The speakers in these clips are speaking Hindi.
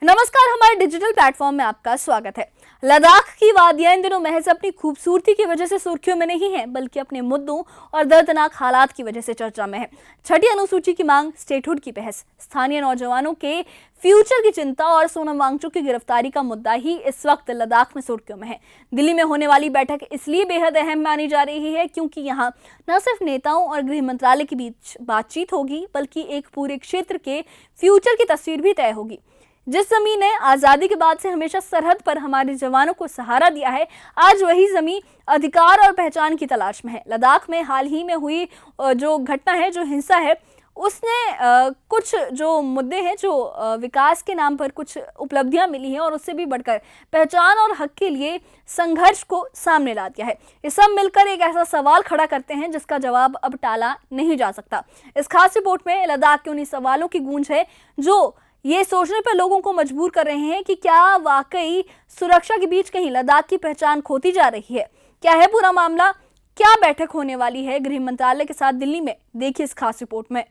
नमस्कार, हमारे डिजिटल प्लेटफॉर्म में आपका स्वागत है। लद्दाख की वादियां इन दिनों महज अपनी खूबसूरती की वजह से सुर्खियों में नहीं है, बल्कि अपने मुद्दों और दर्दनाक हालात की वजह से चर्चा में है। छठी अनुसूची की मांग, स्टेटहुड की बहस, स्थानीय नौजवानों के फ्यूचर की चिंता और सोनम वांगचुक की गिरफ्तारी का मुद्दा ही इस वक्त लद्दाख में सुर्खियों में है। दिल्ली में होने वाली बैठक इसलिए बेहद अहम मानी जा रही है क्योंकि यहाँ न सिर्फ नेताओं और गृह मंत्रालय के बीच बातचीत होगी, बल्कि एक पूरे क्षेत्र के फ्यूचर की तस्वीर भी तय होगी। जिस जमीन ने आजादी के बाद से हमेशा सरहद पर हमारे जवानों को सहारा दिया है, आज वही जमीन अधिकार और पहचान की तलाश में है। लद्दाख में हाल ही में हुई जो घटना है, जो हिंसा है, उसने कुछ जो मुद्दे हैं, जो विकास के नाम पर कुछ उपलब्धियां मिली हैं और उससे भी बढ़कर पहचान और हक के लिए संघर्ष को सामने ला दिया है। ये सब मिलकर एक ऐसा सवाल खड़ा करते हैं जिसका जवाब अब टाला नहीं जा सकता। इस खास रिपोर्ट में लद्दाख के उन्हीं सवालों की गूंज है जो ये सोचने पर लोगों को मजबूर कर रहे हैं कि क्या वाकई सुरक्षा के बीच कहीं लद्दाख की पहचान खोती जा रही है। क्या है पूरा मामला, क्या बैठक होने वाली है गृह मंत्रालय के साथ दिल्ली में, देखिए इस खास रिपोर्ट में।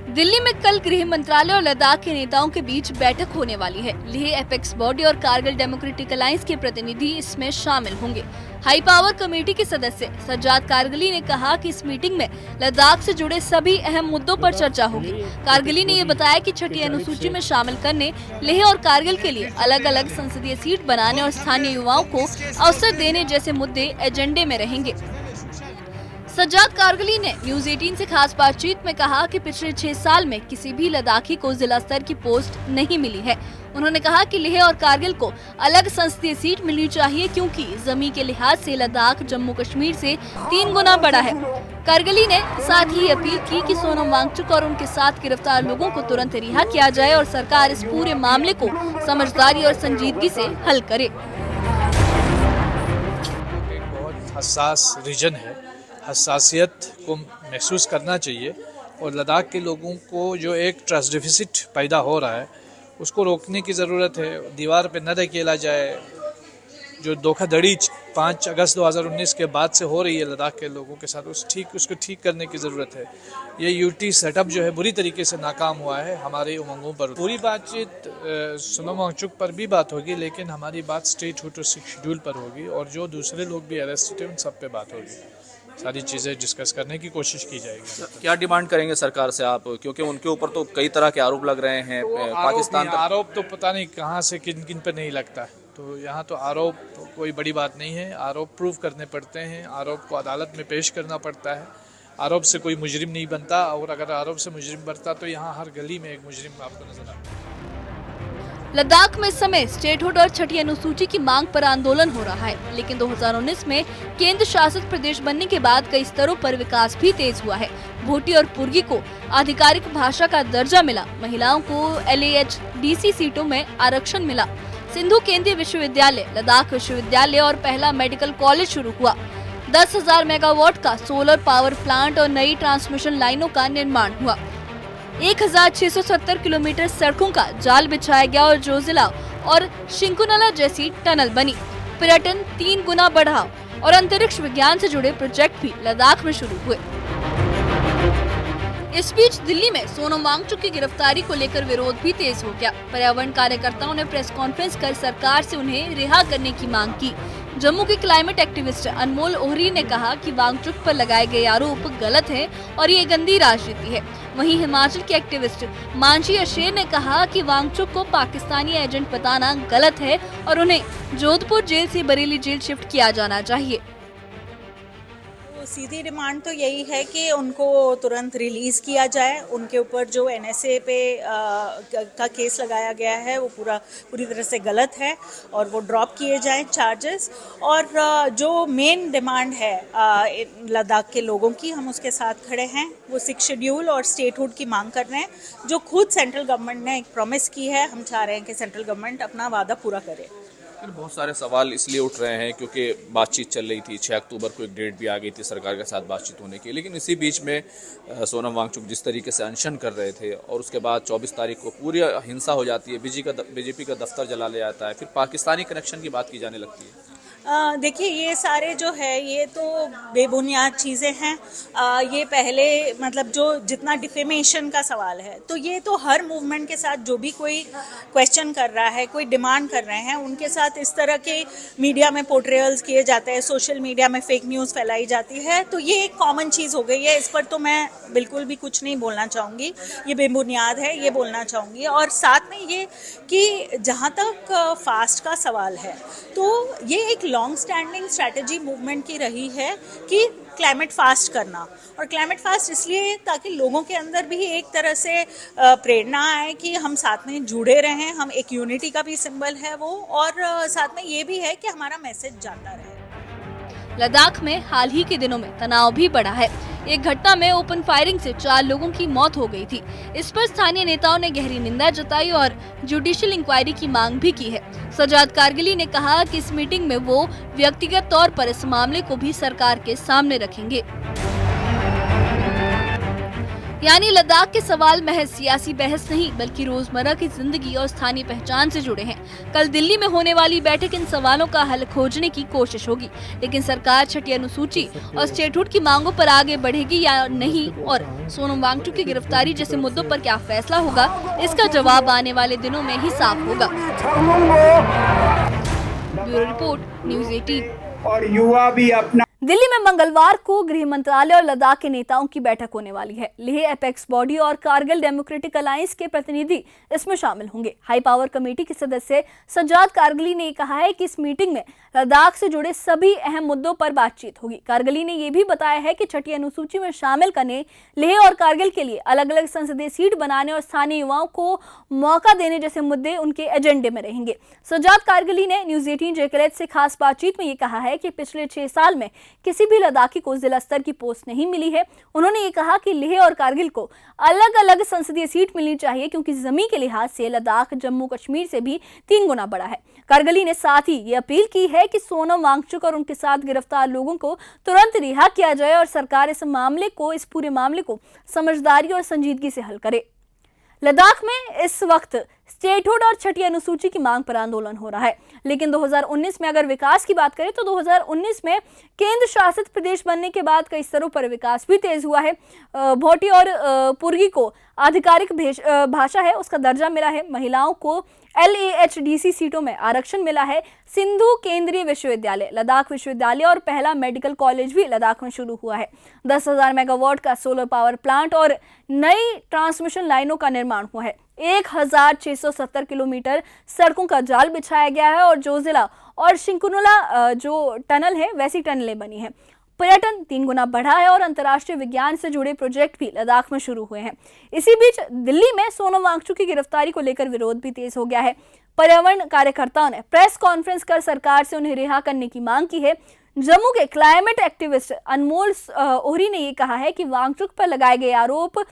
दिल्ली में कल गृह मंत्रालय और लद्दाख के नेताओं के बीच बैठक होने वाली है। लेह एपेक्स बॉडी और कारगिल डेमोक्रेटिक अलायंस के प्रतिनिधि इसमें शामिल होंगे। हाई पावर कमेटी के सदस्य सज्जाद कारगिली ने कहा कि इस मीटिंग में लद्दाख से जुड़े सभी अहम मुद्दों पर चर्चा होगी। कारगिली ने ये बताया कि छठी अनुसूची में शामिल करने, लेह और कारगिल के लिए अलग अलग संसदीय सीट बनाने और स्थानीय युवाओं को अवसर देने जैसे मुद्दे एजेंडे में रहेंगे। सज्जाद कारगिली ने न्यूज 18 से खास बातचीत में कहा कि पिछले 6 साल में किसी भी लद्दाखी को जिला स्तर की पोस्ट नहीं मिली है। उन्होंने कहा कि लेह और कारगिल को अलग संसदीय सीट मिलनी चाहिए क्योंकि जमीन के लिहाज से लद्दाख जम्मू कश्मीर से 3 गुना बड़ा है। कारगिली ने साथ ही अपील की कि सोनम वांगचुक और उनके साथ गिरफ्तार लोगों को तुरंत रिहा किया जाए और सरकार इस पूरे मामले को समझदारी और संजीदगी से हल करे। एक बहुत हसास रीजन है, हसासियत को महसूस करना चाहिए और लद्दाख के लोगों को जो एक ट्रस्ट डिफिसिट पैदा हो रहा है उसको रोकने की ज़रूरत है। दीवार पे न धकेला जाए। जो धोखाधड़ी 5 अगस्त 2019 के बाद से हो रही है लद्दाख के लोगों के साथ, उसको ठीक करने की ज़रूरत है। ये यूटी सेटअप जो है बुरी तरीके से नाकाम हुआ है हमारे उमंगों पर। पूरी बातचीत सोनम वांगचुक पर भी बात होगी, लेकिन हमारी बात स्टेटहुड और शेड्यूल पर होगी और जो दूसरे लोग भी अरेस्टेड हैं उन सब पे बात होगी। सारी चीज़ें डिस्कस करने की कोशिश की जाएगी। क्या डिमांड करेंगे सरकार से आप, क्योंकि उनके ऊपर तो कई तरह के आरोप लग रहे हैं। पाकिस्तान आरोप तो पता नहीं कहाँ से किन किन पर नहीं लगता, तो यहाँ तो आरोप कोई बड़ी बात नहीं है। आरोप प्रूव करने पड़ते हैं, आरोप को अदालत में पेश करना पड़ता है। आरोप से कोई मुजरिम नहीं बनता, और अगर आरोप से मुजरिम बनता तो यहाँ हर गली में एक मुजरिम आपको नजर आता है। लद्दाख में इस समय स्टेटहुड और छठी अनुसूची की मांग पर आंदोलन हो रहा है, लेकिन 2019 में केंद्र शासित प्रदेश बनने के बाद कई स्तरों पर विकास भी तेज हुआ है। भोटी और पुर्गी को आधिकारिक भाषा का दर्जा मिला, महिलाओं को LAHDC सीटों में आरक्षण मिला, सिंधु केंद्रीय विश्वविद्यालय, लद्दाख विश्वविद्यालय और पहला मेडिकल कॉलेज शुरू हुआ। 10,000 मेगावाट का सोलर पावर प्लांट और नई ट्रांसमिशन लाइनों का निर्माण हुआ। 1,670 किलोमीटर सड़कों का जाल बिछाया गया और जोजिला और शिंकुनला जैसी टनल बनी। पर्यटन 3 गुना बढ़ा और अंतरिक्ष विज्ञान से जुड़े प्रोजेक्ट भी लद्दाख में शुरू हुए। इस बीच दिल्ली में सोनम वांगचुक की गिरफ्तारी को लेकर विरोध भी तेज हो गया। पर्यावरण कार्यकर्ताओं ने प्रेस कॉन्फ्रेंस कर सरकार से उन्हें रिहा करने की मांग की। जम्मू के क्लाइमेट एक्टिविस्ट अनमोल ओहरी ने कहा कि वांगचुक पर लगाए गए आरोप गलत हैं और ये गंदी राजनीति है। वहीं हिमाचल के एक्टिविस्ट मानसी अशेर ने कहा कि वांगचुक को पाकिस्तानी एजेंट बताना गलत है और उन्हें जोधपुर जेल से बरेली जेल शिफ्ट किया जाना चाहिए। सीधी डिमांड तो यही है कि उनको तुरंत रिलीज़ किया जाए। उनके ऊपर जो NSA पे का केस लगाया गया है वो पूरी तरह से गलत है और वो ड्रॉप किए जाएं चार्जेस। और जो मेन डिमांड है लद्दाख के लोगों की, हम उसके साथ खड़े हैं। वो 6 शेड्यूल और स्टेटहुड की मांग कर रहे हैं, जो खुद सेंट्रल गवर्नमेंट ने एक प्रॉमिस की है। हम चाह रहे हैं कि सेंट्रल गवर्नमेंट अपना वादा पूरा करे। बहुत सारे सवाल इसलिए उठ रहे हैं क्योंकि बातचीत चल रही थी। 6 अक्टूबर को एक डेट भी आ गई थी सरकार के साथ बातचीत होने की, लेकिन इसी बीच में सोनम वांगचुक जिस तरीके से अनशन कर रहे थे और उसके बाद 24 तारीख को पूरी हिंसा हो जाती है, बीजेपी का दफ्तर जला ले जाता है, फिर पाकिस्तानी कनेक्शन की बात की जाने लगती है। देखिए, ये सारे जो है ये तो बेबुनियाद चीज़ें हैं। ये पहले मतलब जो जितना डिफेमेशन का सवाल है, तो ये तो हर मूवमेंट के साथ जो भी कोई क्वेश्चन कर रहा है, कोई डिमांड कर रहे हैं, उनके साथ इस तरह के मीडिया में पोर्ट्रेयल्स किए जाते हैं, सोशल मीडिया में फेक न्यूज़ फैलाई जाती है, तो ये एक कॉमन चीज़ हो गई है। इस पर तो मैं बिल्कुल भी कुछ नहीं बोलना चाहूँगी, ये बेबुनियाद है, ये बोलना चाहूँगी। और साथ में ये कि जहाँ तक फास्ट का सवाल है, तो ये एक लॉन्ग स्टैंडिंग स्ट्रैटेजी मूवमेंट की रही है कि क्लाइमेट फास्ट करना। और क्लाइमेट फास्ट इसलिए ताकि लोगों के अंदर भी एक तरह से प्रेरणा आए कि हम साथ में जुड़े रहें, हम एक यूनिटी का भी सिंबल है वो, और साथ में ये भी है कि हमारा मैसेज जाता रहे। लद्दाख में हाल ही के दिनों में तनाव भी बढ़ा है। एक घटना में ओपन फायरिंग से 4 लोगों की मौत हो गई थी। इस पर स्थानीय नेताओं ने गहरी निंदा जताई और जुडिशियल इंक्वायरी की मांग भी की है। सजाद कारगिली ने कहा कि इस मीटिंग में वो व्यक्तिगत तौर पर इस मामले को भी सरकार के सामने रखेंगे। यानी लद्दाख के सवाल महज सियासी बहस नहीं, बल्कि रोजमर्रा की जिंदगी और स्थानीय पहचान से जुड़े हैं। कल दिल्ली में होने वाली बैठक इन सवालों का हल खोजने की कोशिश होगी, लेकिन सरकार छठी अनुसूची और स्टेटहुड की मांगों पर आगे बढ़ेगी या नहीं, और सोनम वांगचुक की गिरफ्तारी जैसे मुद्दों पर क्या फैसला होगा, इसका जवाब आने वाले दिनों में ही साफ होगा। Bureau report, news 18। और युवा भी अपना। दिल्ली में मंगलवार को गृह मंत्रालय और लद्दाख के नेताओं की बैठक होने वाली है। लेह एपेक्स बॉडी और कारगिल डेमोक्रेटिक अलायंस के प्रतिनिधि इसमें शामिल होंगे। हाई पावर कमेटी के सदस्य सजाद कारगिली ने कहा है कि इस मीटिंग में लद्दाख से जुड़े सभी अहम मुद्दों पर बातचीत होगी। कारगिली ने यह भी बताया है कि छठी अनुसूची में शामिल करने, लेह और कारगिल के लिए अलग अलग संसदीय सीट बनाने और स्थानीय युवाओं को मौका देने जैसे मुद्दे उनके एजेंडे में रहेंगे। सजाद कारगिली ने न्यूज़ 18 जेकेलेट से खास बातचीत में ये कहा है कि पिछले 6 साल में किसी भी लद्दाखी को जिला स्तर की पोस्ट नहीं मिली है। उन्होंने ये कहा कि लेह और कारगिल को अलग अलग संसदीय सीट मिलनी चाहिए, क्योंकि जमीन के लिहाज से लद्दाख जम्मू कश्मीर से भी 3 गुना बड़ा है। कारगिली ने साथ ही ये अपील की है कि सोनम वांगचुक और उनके साथ गिरफ्तार लोगों को तुरंत रिहा किया जाए और सरकार इस पूरे मामले को समझदारी और संजीदगी से हल करे। लद्दाख में इस वक्त स्टेटहुड और छठी अनुसूची की मांग पर आंदोलन हो रहा है, लेकिन 2019 में अगर विकास की बात करें तो 2019 में केंद्र शासित प्रदेश बनने के बाद कई स्तरों पर विकास भी तेज हुआ है। भोटी और पुर्गी को आधिकारिक भाषा है, उसका दर्जा मिला है। महिलाओं को LAHDC सीटों में आरक्षण मिला है। सिंधु केंद्रीय विश्वविद्यालय, लद्दाख विश्वविद्यालय और पहला मेडिकल कॉलेज भी लद्दाख में शुरू हुआ है। 10,000 मेगावाट का सोलर पावर प्लांट और नई ट्रांसमिशन लाइनों का निर्माण हुआ है। 1670 किलोमीटर सड़कों का जाल बिछाया गया है और जो जिला और शिंकुनुला जो टनल है वैसी टनलें बनी हैं। पर्यटन 3 गुना बढ़ा है और अंतर्राष्ट्रीय विज्ञान से जुड़े प्रोजेक्ट भी लद्दाख में शुरू हुए हैं। इसी बीच दिल्ली में सोनम वांगचुक की गिरफ्तारी को लेकर विरोध भी तेज हो गया है। पर्यावरण कार्यकर्ताओं ने प्रेस कॉन्फ्रेंस कर सरकार से उन्हें रिहा करने की मांग की है। जम्मू के क्लाइमेट एक्टिविस्ट अनमोल ओहरी ने यह कहा है कि वांगचुक पर लगाए गए आरोप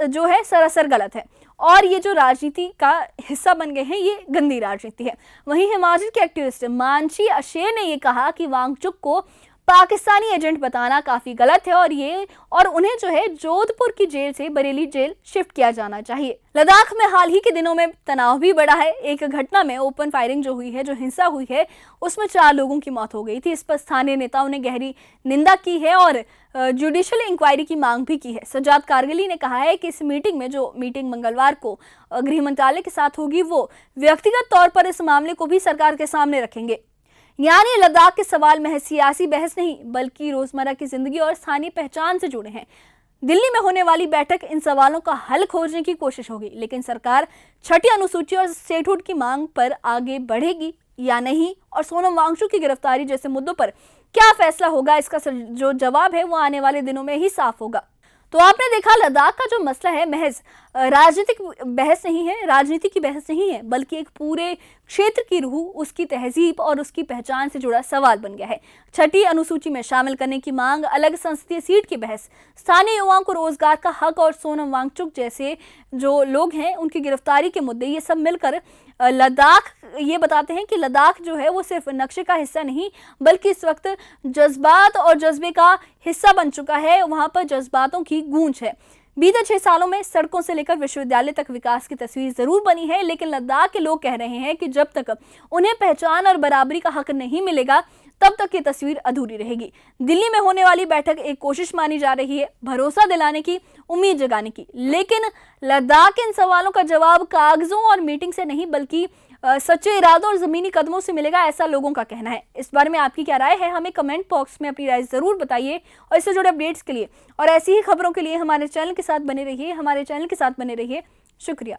जो है सरासर गलत है और ये जो राजनीति का हिस्सा बन गए हैं, ये गंदी राजनीति है। वहीं हिमाचल के एक्टिविस्ट मानसी अशेर ने यह कहा कि वांगचुक को पाकिस्तानी एजेंट बताना काफी गलत है और उन्हें जो है जोधपुर की जेल से बरेली जेल शिफ्ट किया जाना चाहिए। लद्दाख में हाल ही के दिनों में तनाव भी बढ़ा है। एक घटना में ओपन फायरिंग जो हुई है, जो हिंसा हुई है, उसमें 4 लोगों की मौत हो गई थी। इस पर स्थानीय नेताओं ने गहरी निंदा की है और जुडिशियल इंक्वायरी की मांग भी की है। सजाद कारगिली ने कहा है कि इस मीटिंग में जो मीटिंग मंगलवार को गृह मंत्रालय के साथ होगी, वो व्यक्तिगत तौर पर इस मामले को भी सरकार के सामने रखेंगे। यानी लद्दाख के सवाल महज सियासी बहस नहीं, बल्कि रोजमर्रा की जिंदगी और स्थानीय पहचान से जुड़े हैं। दिल्ली में होने वाली बैठक इन सवालों का हल खोजने की कोशिश होगी, लेकिन सरकार छठी अनुसूची और स्टेटहुड की मांग पर आगे बढ़ेगी या नहीं, और सोनम वांगचुक की गिरफ्तारी जैसे मुद्दों पर क्या फैसला होगा, इसका जो जवाब है वो आने वाले दिनों में ही साफ होगा। तो आपने देखा, लद्दाख का जो मसला है महज राजनीतिक बहस नहीं है, राजनीति की बहस नहीं है, बल्कि एक पूरे क्षेत्र की रूह, उसकी तहजीब और उसकी पहचान से जुड़ा सवाल बन गया है। छठी अनुसूची में शामिल करने की मांग, अलग संसदीय सीट की बहस, स्थानीय युवाओं को रोजगार का हक और सोनम वांगचुक जैसे जो लोग हैं उनकी गिरफ्तारी के मुद्दे, ये सब मिलकर लद्दाख ये बताते हैं कि लद्दाख जो है वो सिर्फ नक्शे का हिस्सा नहीं, बल्कि इस वक्त जज्बात और जज्बे का हिस्सा बन चुका है। वहाँ पर जज्बातों की गूंज है। बीते 6 सालों में सड़कों से लेकर विश्वविद्यालय तक विकास की तस्वीर जरूर बनी है, लेकिन लद्दाख के लोग कह रहे हैं कि जब तक उन्हें पहचान और बराबरी का हक नहीं मिलेगा तब तक ये तस्वीर अधूरी रहेगी। दिल्ली में होने वाली बैठक एक कोशिश मानी जा रही है, भरोसा दिलाने की, उम्मीद जगाने की, लेकिन लद्दाख के इन सवालों का जवाब कागजों और मीटिंग से नहीं बल्कि सच्चे इरादों और जमीनी कदमों से मिलेगा, ऐसा लोगों का कहना है। इस बारे में आपकी क्या राय है, हमें कमेंट बॉक्स में अपनी राय जरूर बताइए। और इससे जुड़े अपडेट्स के लिए और ऐसी ही खबरों के लिए हमारे चैनल के साथ बने रहिए। शुक्रिया।